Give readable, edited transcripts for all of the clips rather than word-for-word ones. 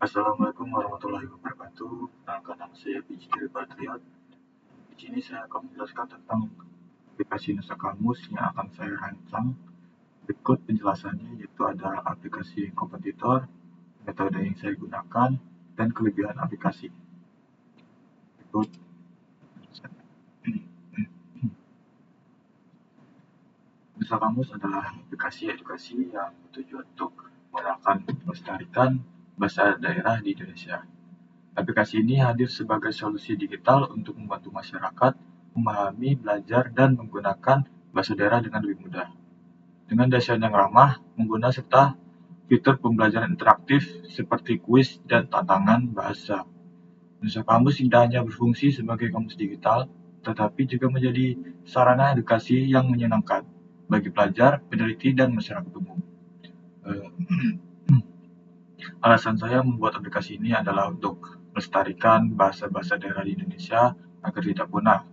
Assalamualaikum warahmatullahi wabarakatuh. Perkenalkan nama saya Bijri Patriot. Di sini saya akan menjelaskan tentang aplikasi Nusa Kamus yang akan saya rancang. Berikut penjelasannya, yaitu ada aplikasi kompetitor, metode yang saya gunakan, dan kelebihan aplikasi. Berikut Nusa Kamus adalah aplikasi edukasi yang bertujuan untuk melestarikan bahasa daerah di Indonesia. Aplikasi ini hadir sebagai solusi digital untuk membantu masyarakat memahami, belajar, dan menggunakan bahasa daerah dengan lebih mudah. Dengan desain yang ramah, mengguna serta fitur pembelajaran interaktif seperti kuis dan tantangan bahasa. Nusa Kamus tidak hanya berfungsi sebagai kamus digital, tetapi juga menjadi sarana edukasi yang menyenangkan bagi pelajar, peneliti, dan masyarakat umum. Eh, Alasan saya membuat aplikasi ini adalah untuk melestarikan bahasa-bahasa daerah di Indonesia agar tidak punah.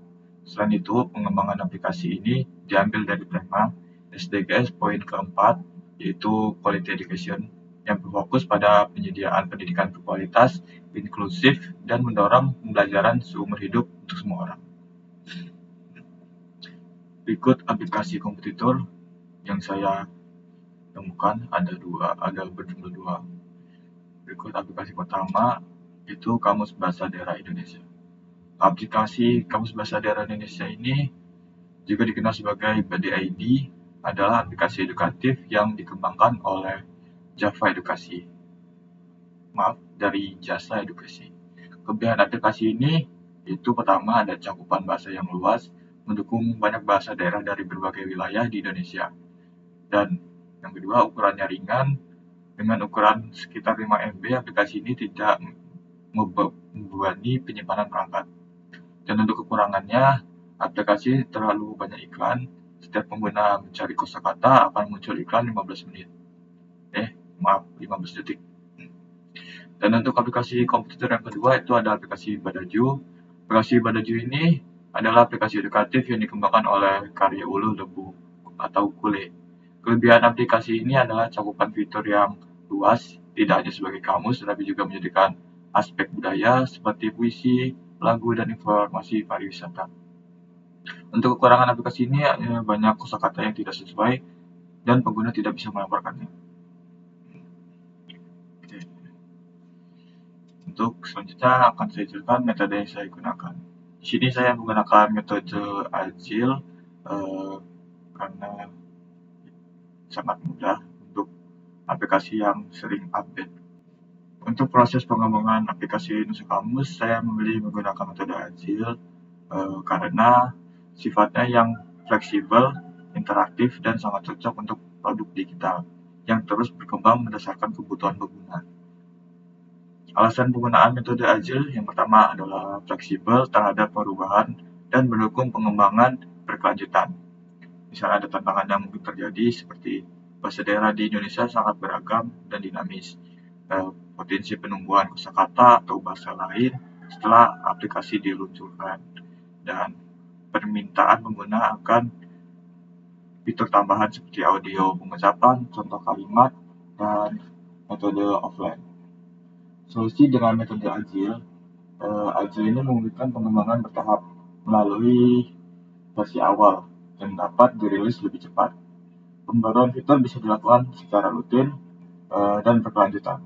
Selain itu, pengembangan aplikasi ini diambil dari tema SDGs poin keempat, yaitu Quality Education, yang berfokus pada penyediaan pendidikan berkualitas, inklusif, dan mendorong pembelajaran seumur hidup untuk semua orang. Berikut aplikasi kompetitor yang saya temukan, ada berjumlah dua. Berikut aplikasi pertama, itu Kamus Bahasa Daerah Indonesia. Aplikasi Kamus Bahasa Daerah Indonesia ini juga dikenal sebagai BDID, adalah aplikasi edukatif yang dikembangkan oleh dari Jasa Edukasi. Kelebihan aplikasi ini itu pertama, ada cakupan bahasa yang luas, mendukung banyak bahasa daerah dari berbagai wilayah di Indonesia. Dan yang kedua, ukurannya ringan. Dengan ukuran sekitar 5 MB, aplikasi ini tidak membebani penyimpanan perangkat. Dan untuk kekurangannya, aplikasi terlalu banyak iklan. Setiap pengguna mencari kosakata akan muncul iklan 15 menit. 15 detik. Dan untuk aplikasi komputer yang kedua, itu ada aplikasi Badaju. Aplikasi Badaju ini adalah aplikasi edukatif yang dikembangkan oleh Karya Ulu Lebu atau Kule. Kelebihan aplikasi ini adalah cakupan fitur yang luas, tidak hanya sebagai kamus, tetapi juga menjadikan aspek budaya seperti puisi, lagu, dan informasi pariwisata. Untuk kekurangan aplikasi ini, banyak kosakata yang tidak sesuai dan pengguna tidak bisa melaporkannya. Oke. Untuk selanjutnya akan saya jelaskan metode yang saya gunakan. Di sini saya menggunakan metode Agile karena sangat mudah untuk aplikasi yang sering update. Untuk proses pengembangan aplikasi Nusa Kamus, saya memilih menggunakan metode Agile karena sifatnya yang fleksibel, interaktif, dan sangat cocok untuk produk digital yang terus berkembang berdasarkan kebutuhan pengguna. Alasan penggunaan metode Agile yang pertama adalah fleksibel terhadap perubahan dan mendukung pengembangan berkelanjutan. Misalnya ada tantangan yang mungkin terjadi seperti bahasa daerah di Indonesia sangat beragam dan dinamis. Potensi penumbuhan kosakata atau bahasa lain setelah aplikasi diluncurkan, dan permintaan pengguna akan fitur tambahan seperti audio pengucapan, contoh kalimat, dan metode offline. Solusi dengan metode Agile ini memungkinkan pengembangan bertahap melalui versi awal yang dapat dirilis lebih cepat. Pembaruan fitur bisa dilakukan secara rutin dan berkelanjutan.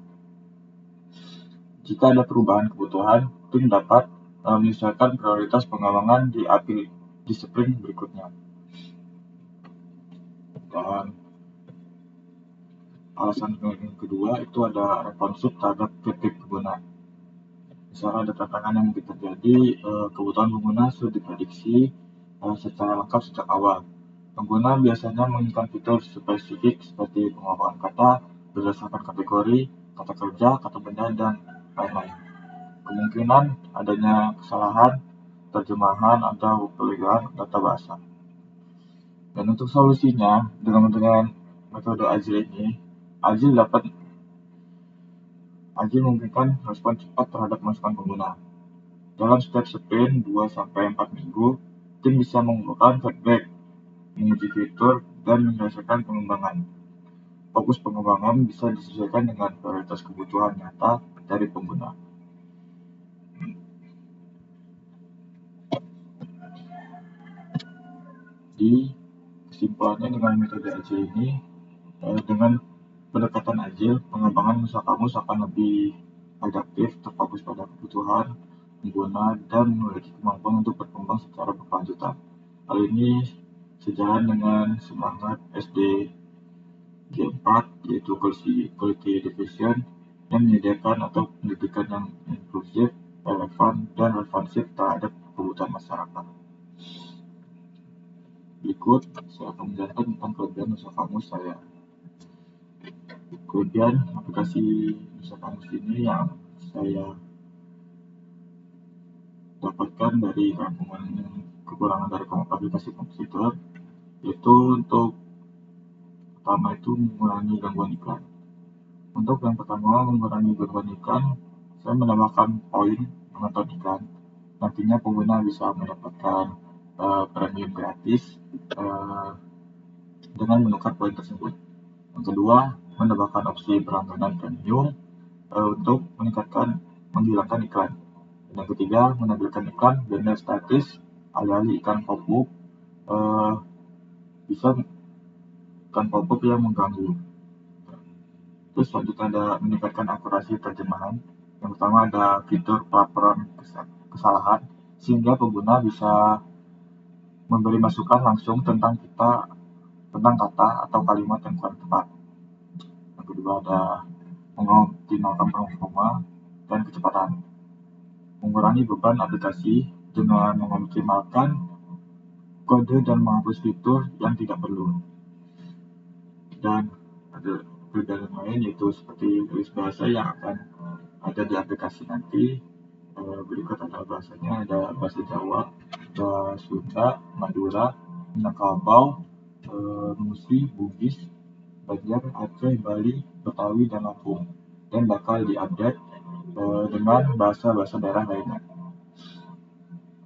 Jika ada perubahan kebutuhan, tim dapat menyesuaikan prioritas pengembangan di sprint berikutnya. Dan alasan yang kedua itu ada responsif terhadap kritik pengguna. Misalnya ada tantangan yang mungkin terjadi, kebutuhan pengguna sudah diprediksi secara lengkap sejak awal. Pengguna biasanya menginginkan fitur spesifik seperti pengembangan kata berdasarkan kategori, kata kerja, kata benda, dan lain-lain. Kemungkinan adanya kesalahan terjemahan atau peliharaan data bahasa. Dan untuk solusinya, dengan metode Agile ini, Agile memungkinkan respon cepat terhadap masukan pengguna. Dalam setiap sprint 2-4 minggu, tim bisa mengumpulkan feedback, menguji fitur, dan menyelesaikan pengembangan. Fokus pengembangan bisa disesuaikan dengan prioritas kebutuhan nyata dari pengguna. Di kesimpulannya, dengan metode agile ini, dengan pendekatan agile, pengembangan usaha kamus akan lebih adaptif, terfokus pada kebutuhan pengguna, dan memiliki kemampuan untuk berkembang secara berkelanjutan. Hal ini sejalan dengan semangat SDG 4, yaitu Quality Division, yang menyediakan atau pendidikan yang inklusif, relevan, dan responsif terhadap kebutuhan masyarakat. Berikut saya akan menjelaskan tentang kelebihan usaha kamus saya. Kemudian aplikasi usaha kamus ini yang saya dapatkan dari kekurangan dari aplikasi komputer, yaitu untuk pertama itu mengurangi gangguan iklan. Untuk yang pertama, mengurangi gangguan iklan, saya menambahkan poin menonton iklan. Nantinya pengguna bisa mendapatkan premium gratis dengan menukar poin tersebut. Yang kedua, menambahkan opsi berlangganan premium untuk menghilangkan iklan. Dan yang ketiga, menampilkan iklan banner statis alih-alih iklan pop-up, bisa iklan pop-up yang mengganggu. Terus selanjutnya ada meningkatkan akurasi terjemahan. Yang pertama ada fitur pelaporan kesalahan, sehingga pengguna bisa memberi masukan langsung tentang kata atau kalimat yang kurang tepat. Yang kedua ada mengoptimalkan performa dan kecepatan, mengurangi beban aplikasi dengan mengoptimalkan kode dan menghapus fitur yang tidak perlu. Dan ada perbedaan lain, yaitu seperti list bahasa yang akan ada di aplikasi nanti. Berikut adalah bahasanya, ada bahasa Jawa, bahasa Sunda, Madura, Minangkabau, Musi, Bugis, Banjar, Aceh, Bali, Betawi, dan Lampung, dan bakal diupdate dengan bahasa-bahasa daerah lainnya.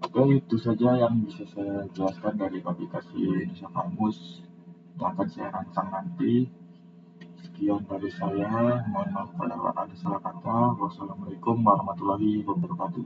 Oke, itu saja yang bisa saya jelaskan dari aplikasi Indonesia Kamus yang akan saya rancang nanti. Sekian dari saya, mohon maaf kalau ada salah kata. Wassalamualaikum warahmatullahi wabarakatuh.